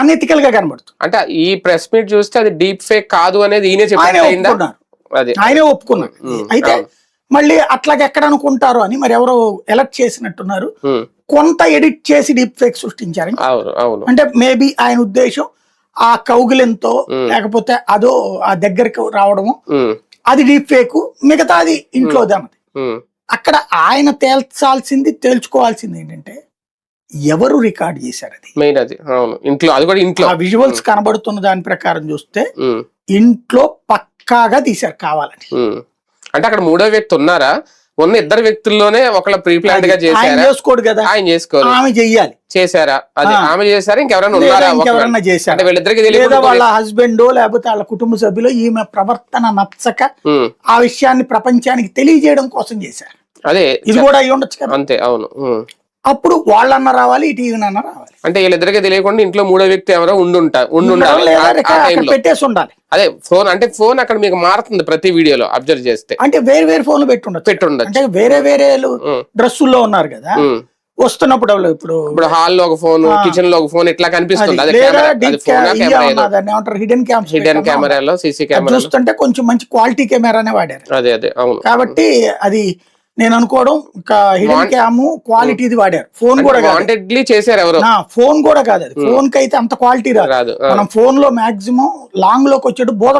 Unethical గా కనబడుతుంది. అంటే ఈ ప్రెస్ మీట్ చూస్తే అది డీప్ ఫేక్ కాదు అనేది ఆయనే ఒప్పుకున్నారు. అయితే మళ్ళీ అట్లాగే ఎక్కడ అనుకుంటారు అని మరి ఎవరో ఎలర్ట్ చేసినట్టున్నారు, కొంత ఎడిట్ చేసి డీప్ ఫేక్ సృష్టించారని. అంటే మేబీ ఆయన ఉద్దేశం ఆ కౌగిలింతో లేకపోతే అదో ఆ దగ్గరికి రావడము అది డీప్ ఫేక్, మిగతా అది ఇంట్లోది అన్నది. అక్కడ ఆయన తేల్చుకోవాల్సింది ఏంటంటే ఎవరు రికార్డ్ చేశారు అది. ఆ విజువల్స్ కనబడుతున్న దాని ప్రకారం చూస్తే ఇంట్లో పక్కాగా తీశారు కావాలని. అంటే అక్కడ మూడో వ్యక్తి ఉన్నారా? ఉన్న ఇద్దరు వ్యక్తుల్లోనే ఒకళ్ళ ప్రీ ప్లాన్ గా చేశారా? చేసుకోడు కదా, ఆయన చేసుకోరు, ఆమె చెయ్యాలి. చేశారా? అది ఆమె చేశారా? ఇంకెవరైనా చేశారు? వీళ్ళిద్దరికి తెలియదు, వాళ్ళ హస్బెండ్ లేకపోతే వాళ్ళ కుటుంబ సభ్యులు ఈమె ప్రవర్తన నచ్చక ఆ విషయాన్ని ప్రపంచానికి తెలియజేయడం కోసం చేశారు. అదే ఇది కూడా అయ్యి ఉండొచ్చు కదా. అంతే, అవును. అప్పుడు వాళ్ళన్న రావాలి, ఇటు ఈయనన్న రావాలి. అంటే వీళ్ళిద్దరికి తెలియకుండా ఇంట్లో మూడో వ్యక్తి ఎవరో పెట్టేసి ఉండాలి. అదే ఫోన్, అంటే ఫోన్ అక్కడ మీకు మారుతుంది ప్రతి వీడియోలో అబ్జర్వ్ చేస్తే. అంటే వేరు ఫోన్లు పెట్టుండొచ్చు. అంటే వేరే డ్రెస్సుల్లో ఉన్నారు కదా, వస్తున్నప్పుడు ఇప్పుడు హాల్లో ఒక ఫోన్, కిచెన్ లో ఒక ఫోన్ ఇట్లా కనిపిస్తుంది. హిడెన్ కెమెరాలో, సీసీ కెమెరా చూస్తుంటే కొంచెం మంచి క్వాలిటీ కెమెరానే వాడారు. అదే అవును. కాబట్టి అది నేను అనుకోవడం హిడెన్ క్యామ్ క్వాలిటీది వాడారు. ఫోన్ కూడా చేశారు ఎవరు, ఫోన్ కూడా కాదు అది. ఫోన్ కి అయితే అంత క్వాలిటీ రాదు. మనం ఫోన్ లో మాక్సిమం లాంగ్ లోకి వచ్చేటు బోధ